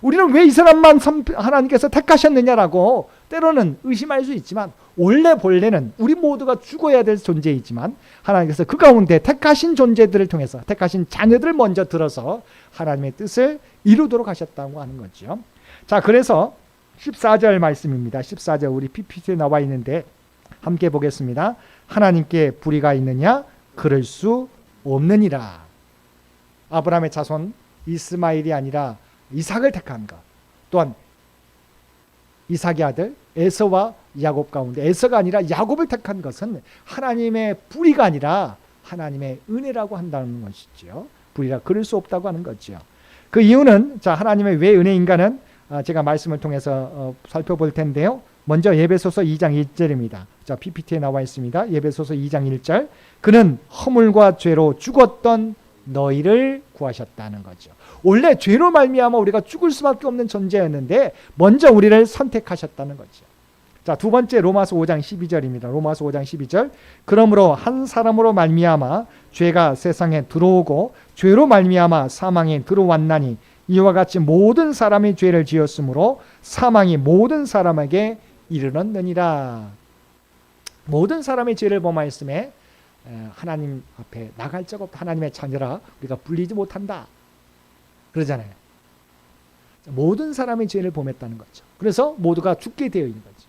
우리는 왜 이 사람만 하나님께서 택하셨느냐라고 때로는 의심할 수 있지만, 원래 본래는 우리 모두가 죽어야 될 존재이지만 하나님께서 그 가운데 택하신 존재들을 통해서 택하신 자녀들을 먼저 들어서 하나님의 뜻을 이루도록 하셨다고 하는 거죠. 자, 그래서 14절 말씀입니다. 14절 우리 PPT에 나와 있는데 함께 보겠습니다. 하나님께 불의가 있느냐? 그럴 수 없느니라. 아브라함의 자손 이스마엘이 아니라 이삭을 택한 것, 또한 이삭의 아들 에서와 야곱 가운데 에서가 아니라 야곱을 택한 것은 하나님의 불의가 아니라 하나님의 은혜라고 한다는 것이죠. 불의라 그럴 수 없다고 하는 거죠. 그 이유는, 자, 하나님의 왜 은혜인가는 제가 말씀을 통해서 살펴볼 텐데요. 먼저 에베소서 2장 1절입니다. 자, PPT에 나와 있습니다. 에베소서 2장 1절. 그는 허물과 죄로 죽었던 너희를 구하셨다는 거죠. 원래 죄로 말미암아 우리가 죽을 수밖에 없는 존재였는데 먼저 우리를 선택하셨다는 거죠. 자, 두 번째 로마서 5장 12절입니다. 로마서 5장 12절. 그러므로 한 사람으로 말미암아 죄가 세상에 들어오고 죄로 말미암아 사망에 들어왔나니 이와 같이 모든 사람이 죄를 지었으므로 사망이 모든 사람에게 이르렀느니라. 모든 사람이 죄를 범하였음에 하나님 앞에 나갈 적 없다. 하나님의 자녀라 우리가 불리지 못한다. 그러잖아요. 모든 사람이 죄를 범했다는 거죠. 그래서 모두가 죽게 되어 있는 거죠.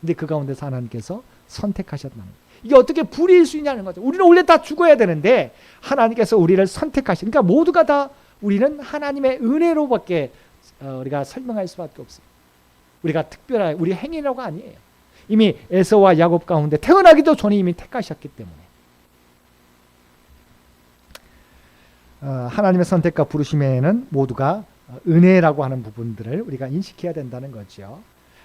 근데 그 가운데서 하나님께서 선택하셨다는 거예요. 이게 어떻게 불의일 수 있냐는 거죠. 우리는 원래 다 죽어야 되는데 하나님께서 우리를 선택하신, 그러니까 모두가 다 우리는 하나님의 은혜로밖에 우리가 설명할 수밖에 없어요. 우리가 특별한 우리 행위라고 아니에요. 이미 에서와 야곱 가운데 태어나기도 전에 이미 택하셨기 때문에 하나님의 선택과 부르심에는 모두가 은혜라고 하는 부분들을 우리가 인식해야 된다는 거죠.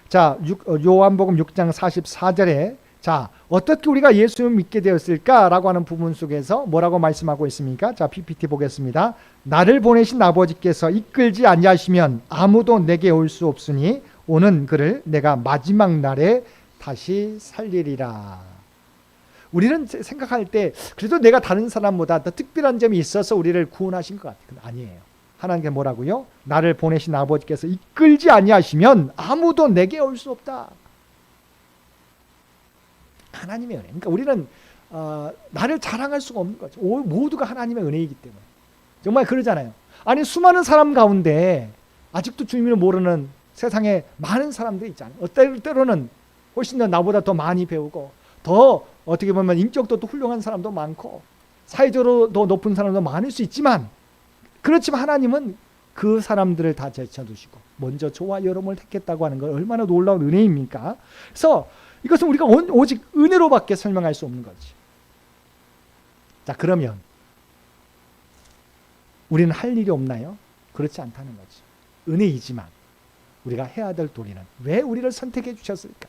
자, 요한복음 6장 44절에 자, 어떻게 우리가 예수를 믿게 되었을까라고 하는 부분 속에서 뭐라고 말씀하고 있습니까? 자, PPT 보겠습니다. 나를 보내신 아버지께서 이끌지 아니하시면 아무도 내게 올 수 없으니 오는 그를 내가 마지막 날에 다시 살리리라. 우리는 생각할 때 그래도 내가 다른 사람보다 더 특별한 점이 있어서 우리를 구원하신 것 같아요. 아니에요. 하나님께 뭐라고요? 나를 보내신 아버지께서 이끌지 아니하시면 아무도 내게 올 수 없다. 하나님의 은혜. 그러니까 우리는 나를 자랑할 수가 없는 거죠. 모두가 하나님의 은혜이기 때문에. 정말 그러잖아요. 아니 수많은 사람 가운데 아직도 주님을 모르는 세상에 많은 사람들이 있잖아요. 때로는 훨씬 더 나보다 더 많이 배우고 더 어떻게 보면 인격도 또 훌륭한 사람도 많고 사회적으로 더 높은 사람도 많을 수 있지만, 그렇지만 하나님은 그 사람들을 다 제쳐두시고 먼저 저와 여러분을 택했다고 하는 건 얼마나 놀라운 은혜입니까? 그래서 이것은 우리가 오직 은혜로밖에 설명할 수 없는 거지. 자, 그러면 우리는 할 일이 없나요? 그렇지 않다는 거죠. 은혜이지만 우리가 해야 될 도리는 왜 우리를 선택해 주셨을까?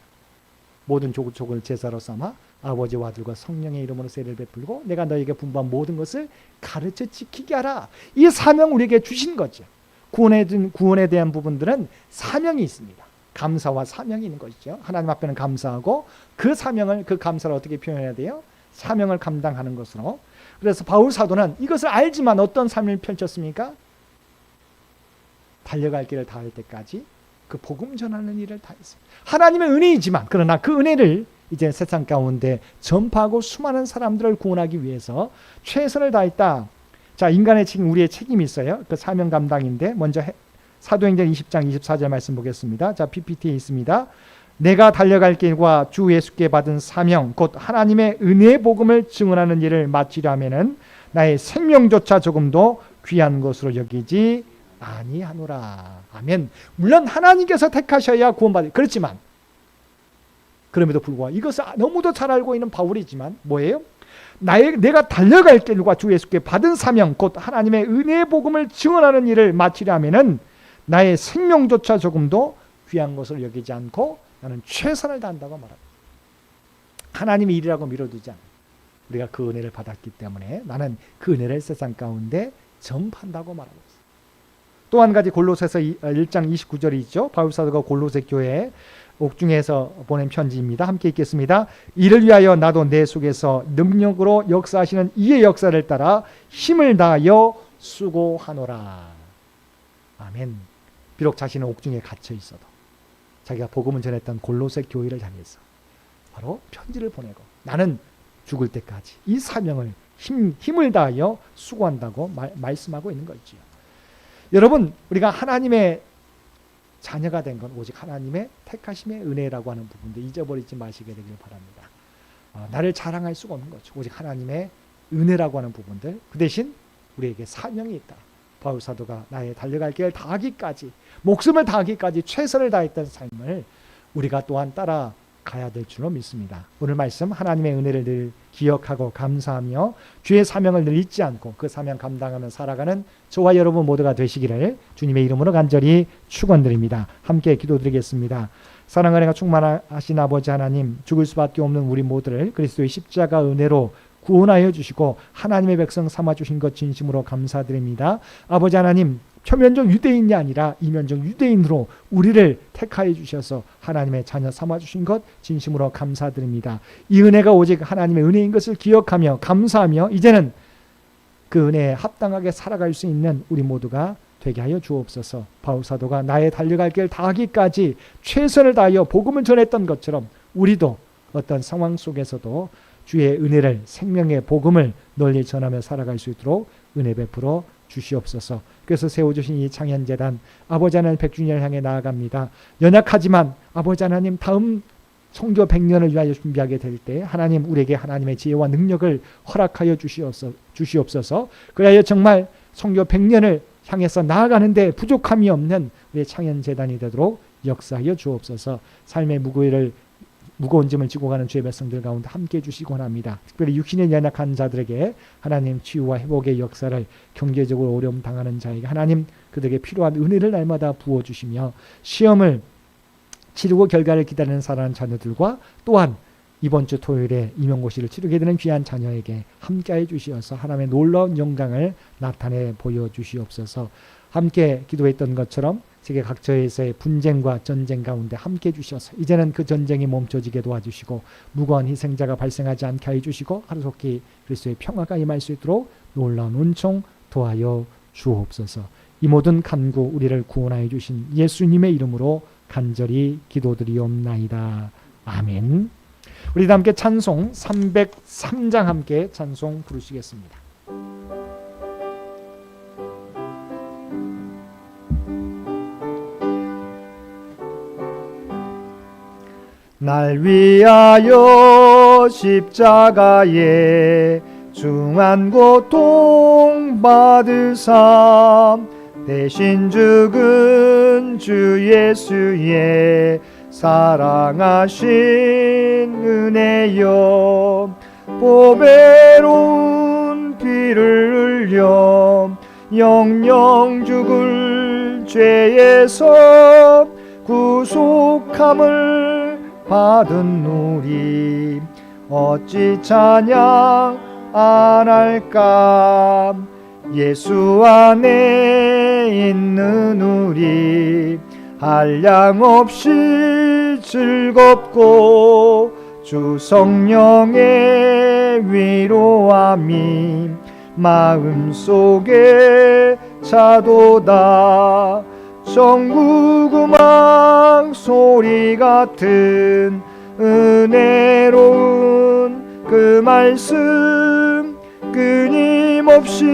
모든 족을 제사로 삼아 아버지와 아들과 성령의 이름으로 세례를 베풀고 내가 너에게 분부한 모든 것을 가르쳐 지키게 하라. 이 사명 우리에게 주신 거죠. 구원에 대한 부분들은 사명이 있습니다. 감사와 사명이 있는 것이죠. 하나님 앞에는 감사하고 그 사명을, 그 감사를 어떻게 표현해야 돼요? 사명을 감당하는 것으로. 그래서 바울 사도는 이것을 알지만 어떤 삶을 펼쳤습니까? 달려갈 길을 다할 때까지 그 복음 전하는 일을 다 했습니다. 하나님의 은혜이지만 그러나 그 은혜를 이제 세상 가운데 전파하고 수많은 사람들을 구원하기 위해서 최선을 다했다. 자, 인간의 책임, 우리의 책임이 있어요. 그 사명 감당인데 먼저 사도행전 20장 24절 말씀 보겠습니다. 자, PPT에 있습니다. 내가 달려갈 길과 주 예수께 받은 사명 곧 하나님의 은혜의 복음을 증언하는 일을 마치려면은 나의 생명조차 조금도 귀한 것으로 여기지 아니하노라. 아멘. 물론 하나님께서 택하셔야 구원받을, 그렇지만 그럼에도 불구하고 이것을 너무도 잘 알고 있는 바울이지만 뭐예요? 내가 달려갈 길과 주 예수께 받은 사명 곧 하나님의 은혜의 복음을 증언하는 일을 마치려면은 나의 생명조차 조금도 귀한 것을 여기지 않고 나는 최선을 다한다고 말합니다. 하나님의 일이라고 미뤄두지 않아요. 우리가 그 은혜를 받았기 때문에 나는 그 은혜를 세상 가운데 전파한다고 말하고 있어요. 또 한 가지 골로새서 1장 29절이 있죠. 바울 사도가 골로새 교회에 옥중에서 보낸 편지입니다. 함께 읽겠습니다. 이를 위하여 나도 내 속에서 능력으로 역사하시는 이의 역사를 따라 힘을 다하여 수고하노라. 아멘. 비록 자신은 옥중에 갇혀 있어도 자기가 복음을 전했던 골로새 교회를 향해서 바로 편지를 보내고 나는 죽을 때까지 이 사명을 힘을 다하여 수고한다고 말씀하고 있는 거죠. 여러분, 우리가 하나님의 자녀가 된 건 오직 하나님의 택하심의 은혜라고 하는 부분도 잊어버리지 마시게 되길 바랍니다. 나를 자랑할 수가 없는 거죠. 오직 하나님의 은혜라고 하는 부분들, 그 대신 우리에게 사명이 있다. 바울 사도가 나의 달려갈 길을 다하기까지, 목숨을 다하기까지 최선을 다했던 삶을 우리가 또한 따라가야 될 줄로 믿습니다. 오늘 말씀 하나님의 은혜를 늘 기억하고 감사하며 주의 사명을 늘 잊지 않고 그 사명 감당하며 살아가는 저와 여러분 모두가 되시기를 주님의 이름으로 간절히 축원드립니다. 함께 기도드리겠습니다. 사랑과 은혜가 충만하신 아버지 하나님, 죽을 수밖에 없는 우리 모두를 그리스도의 십자가 은혜로 구원하여 주시고 하나님의 백성 삼아주신 것 진심으로 감사드립니다. 아버지 하나님, 표면적 유대인이 아니라 이면적 유대인으로 우리를 택하여 주셔서 하나님의 자녀 삼아주신 것 진심으로 감사드립니다. 이 은혜가 오직 하나님의 은혜인 것을 기억하며 감사하며 이제는 그 은혜에 합당하게 살아갈 수 있는 우리 모두가 되게 하여 주옵소서. 바울 사도가 나의 달려갈 길 다하기까지 최선을 다하여 복음을 전했던 것처럼 우리도 어떤 상황 속에서도 주의 은혜를, 생명의 복음을 널리 전하며 살아갈 수 있도록 은혜 베풀어 주시옵소서. 그래서 세워주신 이 창현재단 아버지 하나님 100주년을 향해 나아갑니다. 연약하지만 아버지 하나님 다음 성교 100년을 위하여 준비하게 될 때 하나님 우리에게 하나님의 지혜와 능력을 허락하여 주시옵소서. 그래야 정말 성교 100년을 향해서 나아가는데 부족함이 없는 우리의 창현재단이 되도록 역사하여 주옵소서. 삶의 무거운 짐을 지고 가는 주의 백성들 가운데 함께 해주시기 원합니다. 특별히 육신에 연약한 자들에게 하나님 치유와 회복의 역사를, 경제적으로 어려움 당하는 자에게 하나님 그들에게 필요한 은혜를 날마다 부어주시며 시험을 치르고 결과를 기다리는 사랑하는 자녀들과 또한 이번 주 토요일에 임용고시를 치르게 되는 귀한 자녀에게 함께해 주시어서 하나님의 놀라운 영광을 나타내 보여주시옵소서. 함께 기도했던 것처럼 세계 각처에서의 분쟁과 전쟁 가운데 함께 해주셔서 이제는 그 전쟁이 멈춰지게 도와주시고 무고한 희생자가 발생하지 않게 해주시고 하루속히 그리스도의 평화가 임할 수 있도록 놀라운 은총 도하여 주옵소서. 이 모든 간구 우리를 구원하여 주신 예수님의 이름으로 간절히 기도드리옵나이다. 아멘. 우리 다 함께 찬송 303장 함께 찬송 부르시겠습니다. 날 위하여 십자가에 중한 고통 받으사 대신 죽은 주 예수의 사랑하신 은혜여 보배로운 영영 죽을 죄에서 구속함을 받은 우리 어찌 찬양 안 할까. 예수 안에 있는 우리 한량없이 즐겁고 주 성령의 위로함이 마음속에 차도다. 천국 음악 소리 같은 은혜로운 그 말씀 끊임없이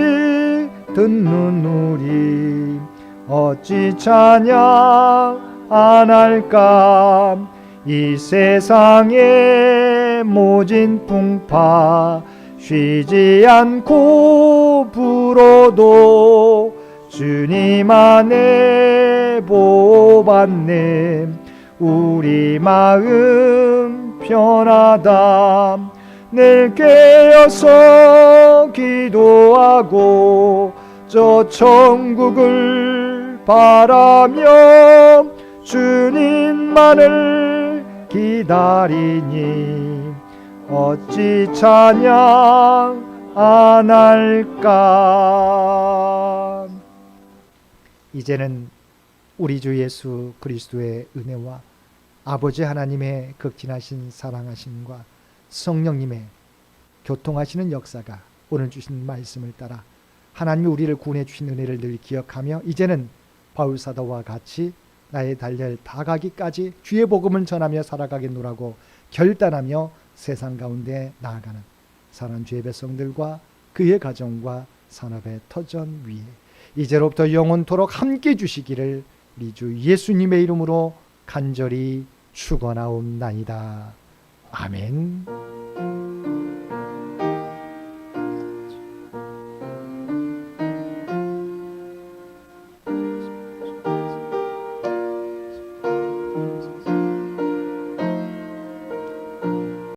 듣는 우리 어찌 찬양 안 할까. 이 세상의 모진 풍파 쉬지 않고 불어도 주님 안에 보호받는 우리 마음 편하다. 늘 깨어서 기도하고 저 천국을 바라며 주님만을 기다리니 어찌 찬양 안 할까. 이제는 우리 주 예수 그리스도의 은혜와 아버지 하나님의 극진하신 사랑하심과 성령님의 교통하시는 역사가 오늘 주신 말씀을 따라 하나님이 우리를 구원해 주신 은혜를 늘 기억하며 이제는 바울사도와 같이 나의 달려야 다 가기까지 주의 복음을 전하며 살아가겠노라고 결단하며 세상 가운데 나아가는 사랑하는 주의 백성들과 그의 가정과 산업의 터전 위에 이제로부터 영원토록 함께 주시기를 우리 주 예수님의 이름으로 간절히 축원하옵나이다. 아멘.